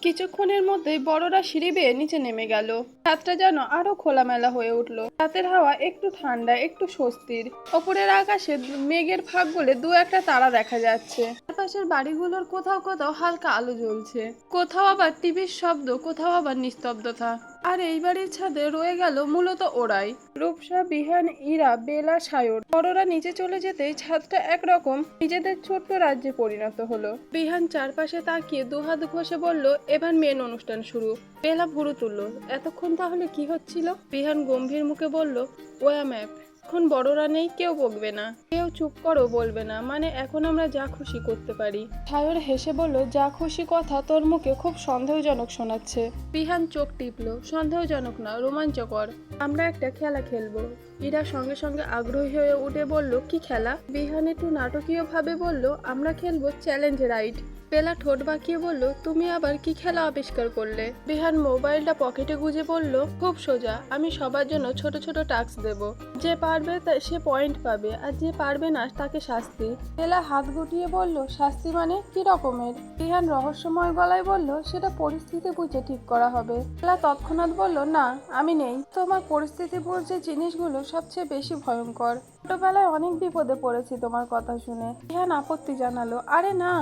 কিছুক্ষণের মধ্যেই বড়রা সিঁড়ি বেয়ে নিচে নেমে গেল। রাতটা যেন আরো খোলামেলা হয়ে উঠল। রাতের হাওয়া একটু ঠান্ডা, একটু স্বস্তির। ওপরের আকাশে মেঘের ফাঁক গলে দু একটা তারা দেখা যাচ্ছে। চারপাশের বাড়িগুলোর কোথাও কোথাও হালকা আলো জ্বলছে, কোথাও আবার টিভির শব্দ, কোথাও আবার নিস্তব্ধতা। আর এই বাড়ির ছাদে রয়ে গেল মূলত ওরাই, রূপসা, বিহান, ইরা, বেলা, সায়র। বড়রা নিচে চলে যেতেই ছাদটা একরকম নিজেদের ছোট্ট রাজ্যে পরিণত হলো। বিহান চারপাশে তাকিয়ে দুহাত ঘষে বলল, এবার মেন অনুষ্ঠান শুরু। বেলা ভুরু তুলল, এতক্ষণ তাহলে কি হচ্ছিল? বিহান গম্ভীর মুখে বলল, ওয়া ম্যাপ। এখন বড়রা নেই, কেউ বকবে না, কেউ চুপ করো বলবে না, মানে এখন আমরা যা খুশি করতে পারি। সায়র হেসে বলল, যা খুশি কথা তোর মুখে খুব সন্দেহজনক শোনাচ্ছে। বিহান চোখ টিপল, সন্দেহজনক না, রোমাঞ্চকর। আমরা একটা খেলা খেলবো। ইরা সঙ্গে সঙ্গে আগ্রহী হয়ে উঠে বলল, কি খেলা? বিহান একটু নাটকীয় ভাবে বলল, আমরা খেলবো চ্যালেঞ্জ রাইড। বেলা ঠোঁট বাঁকিয়ে বলল, তুমি আবার কি খেলা আবিষ্কার করলে? বিহান মোবাইলটা পকেটে গুজে বলল, খুব সোজা, আমি সবার জন্য ছোট ছোট টাস্ক দেব। যে পারবে সে পয়েন্ট পাবে, আর যে পারবে না তাকে শাস্তি। বেলা হাত গুটিয়ে বলল, শাস্তি মানে কি রকমের? বিহান রহস্যময় গলায় বলল, সেটা পরিস্থিতি বুঝে ঠিক করা হবে। বেলা তৎক্ষণাৎ বলল, না আমি নেই। তোমার পরিস্থিতি বুঝে জিনিসগুলো সবচেয়ে বেশি ভয়ঙ্কর। ছোটবেলায় অনেক বিপদে পড়েছি তোমার কথা শুনে। বিহান আপত্তি জানালো, আরে না,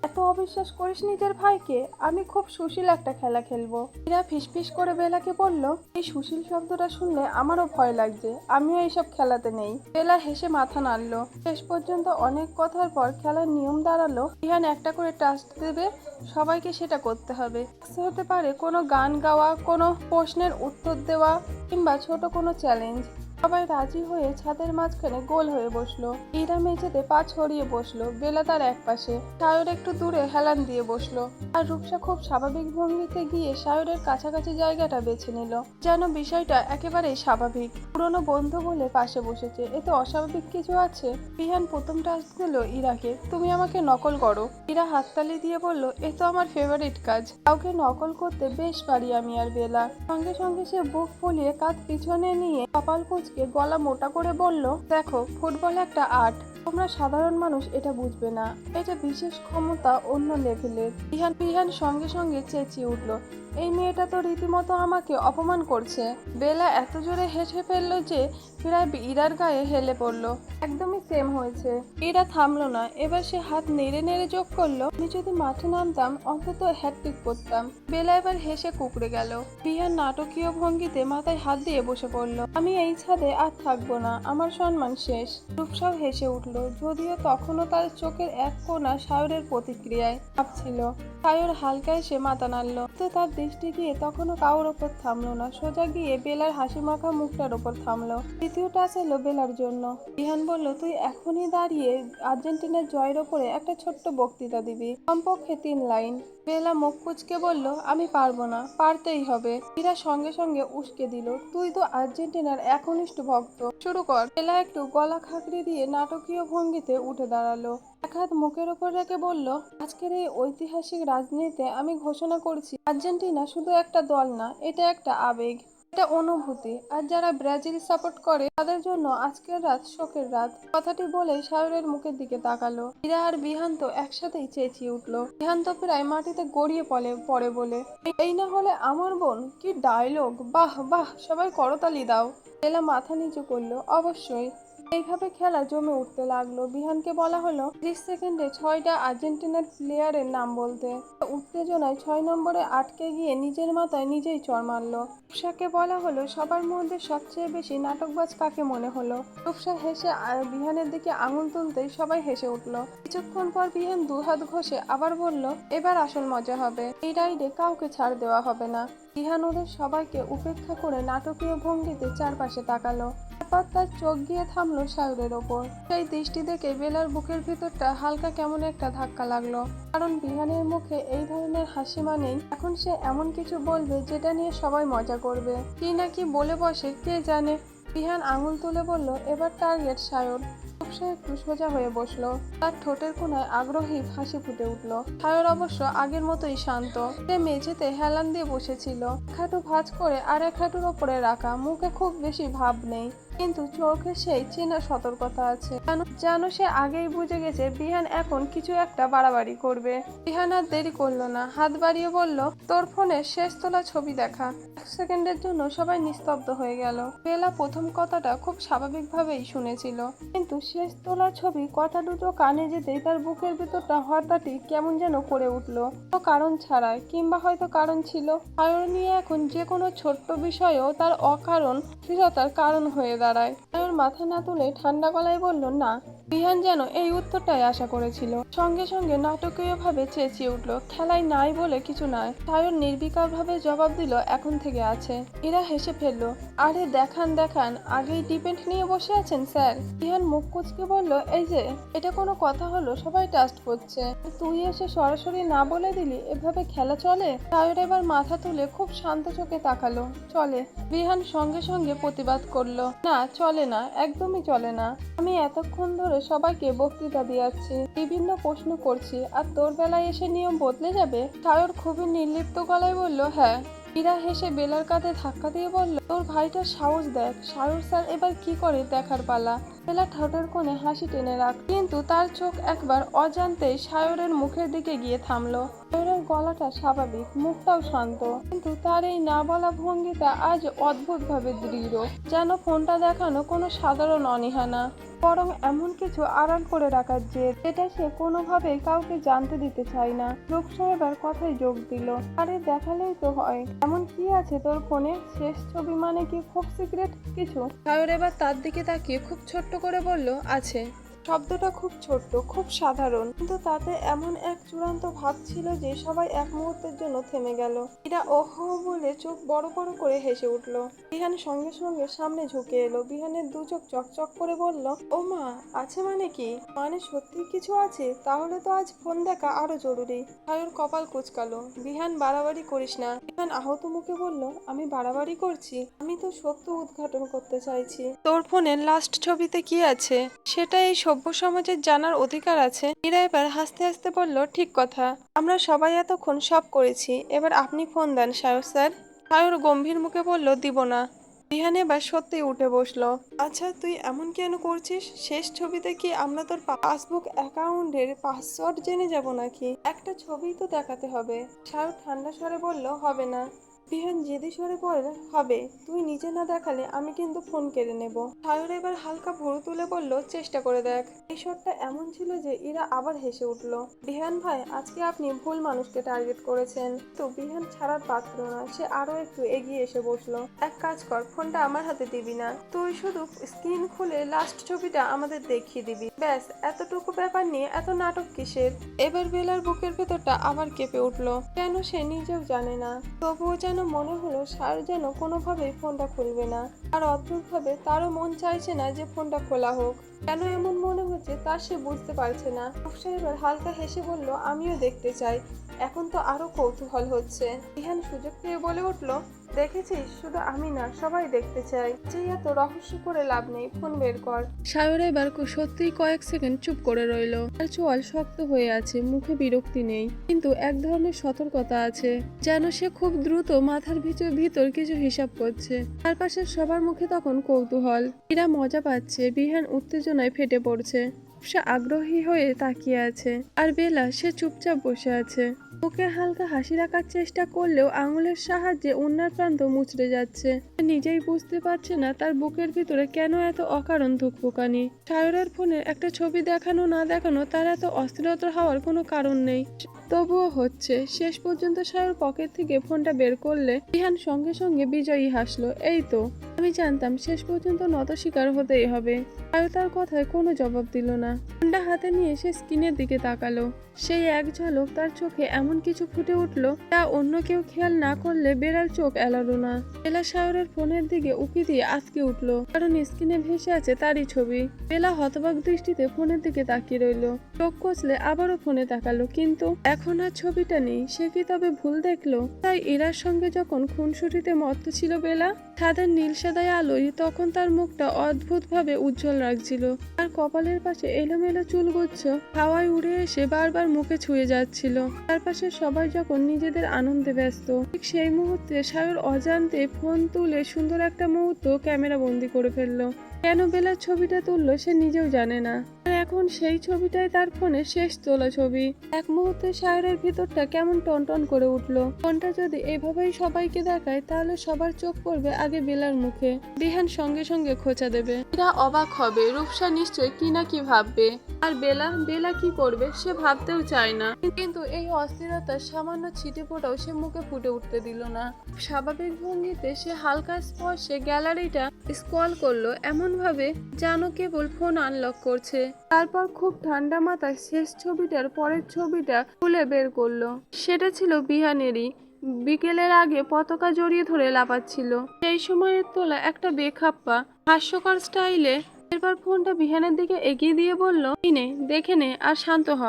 এত অবিশ্বাস করিস নিজের ভাইকে। আমি খুব সুশীল একটা খেলা খেলবো। ইরা ফিসফিস করে বেলাকে বলল, এই সুশীল শব্দটা শুনলে আমারও ভয় লাগছে, আমিও এইসব খেলাতে নেই। বেলা হেসে মাথা নাড়লো। শেষ পর্যন্ত অনেক কথার পর খেলার নিয়ম দাঁড়ালো, বিহান একটা করে টাস্ক দেবে, সবাইকে সেটা করতে হবে। হতে পারে কোনো গান গাওয়া, কোনো প্রশ্নের উত্তর দেওয়া, কিংবা ছোট কোনো চ্যালেঞ্জ। সবাই রাজি হয়ে ছাদের মাঝখানে গোল হয়ে বসলো। ইরা মেঝেতে পা ছড়িয়ে বসলো, বেলা তার এক পাশে, সায়র একটু দূরে হেলান দিয়ে বসলো। আর রূপসা খুব স্বাভাবিক ভঙ্গিতে গিয়ে সায়রের কাছাকাছি জায়গাটা বেছে নিল, যেন বিষয়টা একেবারেই স্বাভাবিক। পুরনো বন্ধু বলে পাশে বসেছে, এতে অস্বাভাবিক কিছু আছে? বিহান প্রথম টাস্ক দিল ইরাকে, তুমি আমাকে নকল করো। ইরা হাততালি দিয়ে বলল, এ তো আমার ফেভারিট কাজ, কাউকে নকল করতে বেশ পারি আমি আর বেলা। সঙ্গে সঙ্গে সে বুক ফুলিয়ে কাঁধ পিছনে নিয়ে কপাল কুঁচকে গলা মোটা করে বলল, দেখো, ফুটবল একটা আর্ট, তোমরা সাধারণ মানুষ এটা বুঝবে না, এটা বিশেষ ক্ষমতা, অন্য লেভেলের। বিহান সঙ্গে সঙ্গে চেঁচিয়ে উঠল, এই মেয়েটা তো রীতিমতো আমাকে অপমান করছে। বেলা এত জোরে হেসে ফেললো যে প্রায় ইরার গায়ে হেলে পড়লো। একদমই সেম হয়েছে। ইরা থামলো না, এবার সে হাত নেড়ে নেড়ে যোগ করলো, আমি যদি মাঠে নামতাম অন্তত হ্যাটট্রিক করতাম। বেলা এবার হেসে কুকড়ে গেল। বিহান নাটকীয় ভঙ্গিতে মাথায় হাত দিয়ে বসে পড়ল, আমি এই ছাদে আর থাকবো না, আমার সম্মান শেষ। রূপসাও হেসে উঠল, যদিও তখনও তার চোখের এক কোণা সায়রের প্রতিক্রিয়ায় ভাবছিল। সায়র হালকা এসে মাথা নাড়ল, তো তার দৃষ্টি গিয়ে তখনও কারোর ওপর থামলো না, সোজা গিয়ে বেলার হাসি মাখা মুখটার ওপর থামলো। দ্বিতীয় টাচ এলো বেলার জন্য। বিহান বলল, তুই এখনই দাঁড়িয়ে আর্জেন্টিনার জয়ের ওপরে একটা ছোট্ট বক্তৃতা দিবি, কমপক্ষে 3 লাইন। বেলা মুখ কুঁচকে বলল, আমি পারবো না, পারতেই হবে। ইরা সঙ্গে সঙ্গে উস্কে দিল, তুই তো আর্জেন্টিনার একনিষ্ঠ ভক্ত, শুরু কর। বেলা একটু গলা খাকড়ি দিয়ে নাটকীয় ভঙ্গিতে উঠে দাঁড়ালো, এক হাত মুখের ওপর রেখে বলল, আজকের এই ঐতিহাসিক রাজনীতিতে আমি ঘোষণা করছি, আর্জেন্টিনা শুধু একটা দল না, এটা একটা আবেগ, এটা অনুভূতি। আর যারা ব্রাজিল সাপোর্ট করে তাদের জন্য আজকের রাত শোকের রাত। কথাটি বলে সায়রের মুখের দিকে তাকালো। ইরা আর বিহান তো একসাথেই চেঁচিয়ে উঠলো। বিহান তো প্রায় মাটিতে গড়িয়ে পড়ে বলে, এই না হলে আমার বোন, কি ডায়লগ, বাহ বাহ, সবাই করতালি দাও। বেলা মাথা নিচু করলো, অবশ্যই। এইভাবে খেলা জমে উঠতে লাগলো। বিহানকে বলা হলো 30 সেকেন্ডে 6টা আর্জেন্টিনার প্লেয়ারের নাম বলতে। উত্তেজনায় 6 নম্বরে আটকে গিয়ে নিজের মাথায় নিজেই চড় মারলো। রূপসাকে বলা হলো, সবার মধ্যে সবচেয়ে বেশি নাটকবাজ কাকে মনে হলো? রূপসা হেসে বিহানের দিকে আঙুল তুলতেই সবাই হেসে উঠলো। কিছুক্ষণ পর বিহান দুহাত ঘষে আবার বলল, এবার আসল মজা হবে, এই রাইডে কাউকে ছাড় দেওয়া হবে না। বিহান ওদের সবাইকে উপেক্ষা করে নাটকীয় ভঙ্গিতে চারপাশে তাকালো। তারপর তার চোখ গিয়ে থামলো সায়রের ওপর। সেই দৃষ্টি দেখে বেলার বুকের ভিতরটা হালকা কেমন একটা ধাক্কা লাগলো, কারণ বিহানের মুখে এই ধরনের হাসি মানেই এখন সে এমন কিছু বলবে যেটা নিয়ে সবাই মজা করবে। কি না কি বলে বসে কে জানে। বিহান আঙুল তুলে বলল, এবার টার্গেট সায়র। রূপসা একটু সোজা হয়ে বসলো, তার ঠোঁটের কোণায় আগ্রহী হাসি ফুটে উঠলো। সায়র অবশ্য আগের মতোই শান্ত, সে মেঝেতে হেলান দিয়ে বসেছিল, এক হাঁটু ভাঁজ করে আর এক হাঁটুর ওপরে রাখা, মুখে খুব বেশি ভাব নেই। কিন্তু চোখে সেই চেনা সতর্কতা আছে, যেন সে আগেই বুঝে গেছে বিহান এখন কিছু একটা বাড়াবাড়ি করবে। বিহান আর দেরি করলো না, হাত বাড়িয়ে বলল, তোর ফোনে শেষ তোলা ছবি দেখা। 1 সেকেন্ডের জন্য সবাই নিস্তব্ধ হয়ে গেল। বেলা প্রথম কথাটা খুব স্বাভাবিকভাবেই শুনেছিল, কিন্তু শেষ তোলা ছবি কথা দুটো কানে যেতেই তার বুকের ভেতরটা হঠাৎই কেমন যেন করে উঠলো, তো কারণ ছাড়াই, কিংবা হয়তো কারণ ছিল। সায়র নিয়ে এখন যে কোনো ছোট্ট বিষয়েও তার অকারণ স্থিরতার কারণ হয়ে দাঁড়ায়। সায়র মাথা না তুলে ঠান্ডা গলায় বলল, না। বিহান যেন এই উত্তরটাই আশা করেছিল, সঙ্গে সঙ্গে নাটকীয়ভাবে চেঁচিয়ে উঠল, খেলায় নাই বলে কিছু নয়। সায়র নির্বিকারভাবে জবাব দিল, এখন থেকে আছে। ইরা হেসে ফেলল, আরে দেখান দেখান, আগেই ডিপেন্ড নিয়ে বসে আছেন স্যার। বিহান মুখ কুঁচকে বলল, এই যে এটা কোনো কথা হলো, সবাই টাস্ট করছে, তুই এসে সরাসরি না বলে দিলি এভাবে খেলা চলে? সায়র এবার মাথা তুলে খুব শান্ত চোখে তাকালো, চলে। বিহান সঙ্গে সঙ্গে প্রতিবাদ করলো, না চলে না, একদমই চলে না। আমি এতক্ষণ ধরে সবাইকে বক্তৃতা দিয়াচ্ছি, বিভিন্ন প্রশ্ন করছি, আর তোর বেলায় এসে নিয়ম বদলে যাবে? সায়র খুবই নির্লিপ্ত গলায় বলল, হ্যাঁ। ইরা হেসে বেলার কাঁধে ধাক্কা দিয়ে বলল, তোর ভাইটার সাহস দেখ। সায়র স্যার এবার কি করে দেখার পালা। বেলা ঠোঁটের কোণে হাসি টেনে রাখ, কিন্তু তার চোখ একবার অজান্তেই সায়রের মুখের দিকে গিয়ে থামলো। সায়রের গলাটা স্বাভাবিক, মুখটাও শান্ত, কিন্তু তার এই না বলা ভঙ্গিটা আজ অদ্ভুতভাবে দৃঢ়, যেন ফোনটা দেখানো কোনো সাধারণ অনীহা না, বরং এমন কিছু আড়াল করে রাখার জেদ, যেটা সে কোনোভাবেই কাউকে জানতে দিতে চায় না। লোক সাহেবের কথাই যোগ দিল, আরে দেখালেই তো হয়, এমন কি আছে তোর ফোনে? শেষ ছবি মানে কি খুব সিক্রেট কিছু? সায়র এবার তার দিকে তাকিয়ে খুব ছোট্ট করে বলল, আছে। শব্দটা খুব ছোট্ট, খুব সাধারণ, কিন্তু তাতে এমন এক চূড়ান্ত ভাব ছিল যে সবাই এক মুহূর্তের জন্য থেমে গেল। এরা ওহো বলে চোখ বড় বড় করে হেসে উঠল। বিহান সঙ্গে সঙ্গে সামনে ঝুঁকে এলো, বিহানের দু চোখ চকচক করে বলল, ও মা, আছে মানে কি? মানে সত্যি কিছু আছে? তাহলে তো আজ ফোন দেখা আরো জরুরি। সায়র কপাল কুঁচকালো, বিহান বাড়াবাড়ি করিস না। বিহান আহত মুখে বলল, আমি বাড়াবাড়ি করছি? আমি তো সত্য উদ্ঘাটন করতে চাইছি। তোর ফোনের লাস্ট ছবিতে কি আছে সেটা এই সভ্য সমাজের জানার অধিকার আছে। মীরা এবার হাসতে হাসতে বলল, ঠিক কথা, আমরা সবাই এতক্ষণ সব করেছি, এবার আপনি ফোন দেন সায়র স্যার। সায়র গম্ভীর মুখে বলল, দিব না। বিহান এবার সত্যি উঠে বসলো, আচ্ছা তুই এমন কেন করছিস? শেষ ছবিতে কি আমরা তোর পাসবুক অ্যাকাউন্টের পাসওয়ার্ড জেনে যাব নাকি? একটা ছবি তো দেখাতে হবে। সায়র ঠান্ডা স্বরে বলল, হবে না। বিহান জেদি স্বরে বলল, হবে, তুই নিজে না দেখালে আমি কিন্তু ফোন কেড়ে নেব। সায়র এবার হালকা ভুরু তুলে বলল, চেষ্টা করে দেখ। এই শটটা এমন ছিল যে ইরা আবার হেসে উঠল। বিহান ভাই, আজকে আপনি ভুল মানুষকে টার্গেট করেছেন। তো বিহান ছাড়ার পাত্র না, সে আরো একটু এগিয়ে এসে বসলো। এক কাজ কর, ফোনটা আমার হাতে দিবি না, তুই শুধু স্ক্রিন খুলে লাস্ট ছবিটা আমাদের দেখিয়ে দিবি, ব্যাস। এতটুকু ব্যাপার নিয়ে এত নাটক কিসের? এবার বেলার বুকের ভেতরটা আবার কেঁপে উঠলো, কেন সে নিজেও জানে না। তবুও যেন মনে হলো সায়র যেন কোনোভাবেই ফোনটা খুলবে না, আর অদ্ভুতভাবে তারও মন চাইছে না যে ফোনটা খোলা হোক। কেন এমন মনে হচ্ছে তা সে বুঝতে পারছে না। সাহেবের হালকা হেসে বলল, আমিও দেখতে চাই। এখন তো আরো কৌতূহল হচ্ছে। বিহান সুযোগ পেয়ে বলে উঠল, দেখেছিস, শুধু আমি না, সবাই দেখতে চাই। যে এত রহস্য করে লাভ নেই, ফোন বের কর। সায়র এবার সত্যিই কয়েক সেকেন্ড চুপ করে রইল। তার চোয়াল শক্ত হয়ে আছে, মুখে বিরক্তি নেই, কিন্তু এক ধরনের সতর্কতা আছে, যেন সে খুব দ্রুত মাথার ভিতর কিছু হিসাব করছে। তার পাশে সবার মুখে তখন কৌতূহল, এরা মজা পাচ্ছে, বিহান উত্তেজনায় ফেটে পড়ছে, সে আগ্রহী হয়ে তাকিয়ে আছে, আর বেলা সে চুপচাপ বসে আছে। মুখে হালকা হাসি রাখার চেষ্টা করলেও আঙুলের সাহায্যে ওড়নার প্রান্ত মুচড়ে যাচ্ছে। সে নিজেই বুঝতে পারছে না তার বুকের ভিতরে কেন এত অকারণ ধুকপুকানি। সায়রের ফোনের একটা ছবি দেখানো না দেখানো তার এত অস্থিরতা হওয়ার কোনো কারণ নেই, তবুও হচ্ছে। শেষ পর্যন্ত সায়র পকেট থেকে ফোনটা বের করলে বিহান সঙ্গে সঙ্গে বিজয়ী হাসলো, এই তো, আমি জানতাম শেষ পর্যন্ত নত স্বীকার হতেই হবে। সায়র তার কথায় কোনো জবাব দিল না। ফোনটা হাতে নিয়ে সে স্ক্রিনের দিকে তাকালো। সেই এক ঝলক তার চোখে এমন কিছু ফুটে উঠলো তা অন্য কেউ খেয়াল না করলে বেড়াল চোখ এলালো না। বেলা সায়রের ফোনের দিকে উকি দিয়ে আটকে উঠলো, কারণ স্ক্রিনে ভেসে আছে তারই ছবি। বেলা হতবাক দৃষ্টিতে ফোনের দিকে তাকিয়ে রইল, চোখ কষলে আবারও ফোনে তাকালো, কিন্তু এখন আর ছবিটা নেই, সে কি তবে ভুল দেখলো? তাই ইরার সঙ্গে যখন খুনসুটিতে মত্ত ছিল বেলা, ছাদের নীল সাদায় আলোয় তখন তার মুখটা অদ্ভুতভাবে উজ্জ্বল লাগছিল। আর কপালের পাশে এলোমেলো চুলগুচ্ছ হাওয়ায় উড়ে এসে বারবার মুখে ছুঁয়ে যাচ্ছিল। চারপাশে সবাই যখন নিজেদের আনন্দে ব্যস্ত, ঠিক সেই মুহূর্তে সায়র অজান্তে ফোন তুলে সুন্দর একটা মুহূর্ত ক্যামেরা বন্দি করে ফেললো। কেন বেলার ছবিটা তুললো সে নিজেও জানে না। আর এখন সেই ছবিটাই তার ফোনে শেষ তোলা ছবি। এক মুহূর্তে সায়রের ভিতরটা কেমন টনটন করে উঠলো। ফোনটা যদি এভাবেই সবাইকে দেখায় তাহলে সবার চোখ পড়বে আগে বেলার মুখে। বিহান সঙ্গে সঙ্গে খোঁচা দেবে। এরা অবাক হবে, রূপসা নিশ্চয় কি না কি ভাববে। আর বেলা কি করবে সে ভাবতেও চায় না। কিন্তু এই অস্থিরতার সামান্য ছিটে ফোটাও সে মুখে ফুটে উঠতে দিল না। স্বাভাবিক ভঙ্গিতে সে হালকা স্পর্শে গ্যালারিটা স্ক্রল করলো, এমন ভাবে যেন কেবল ফোন আনলক করছে। তারপর খুব ঠান্ডা মাথায় শেষ ছবিটার পরের ছবিটা খুলে বের করলো। সেটা ছিল বিহানেরই। বিকেলের আগে পতাকা জড়িয়ে ধরে লাফাচ্ছিল। সেই সময়ের তোলা একটা বেখাপ্পা হাস্যকর স্টাইলে। এরপর ফোনটা বিহানের দিকে এগিয়ে দিয়ে বলল, নে দেখে নে আর শান্ত হ।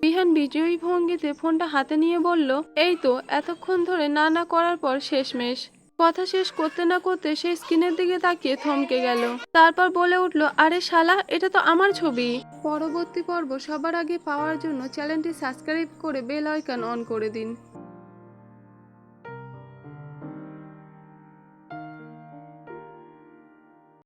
বিহান বিজয়ী ভঙ্গিতে ফোনটা হাতে নিয়ে বলল, এই তো এতক্ষণ ধরে না না করার পর শেষমেশ। কথা শেষ করতে না করতে সে স্ক্রিনের দিকে তাকিয়ে থমকে গেল। তারপর বলে উঠল, আরে শালা, এটা তো আমার ছবি। পরবর্তী পর্ব সবার আগে পাওয়ার জন্য চ্যানেলটি সাবস্ক্রাইব করে বেল আইকন অন করে দিন।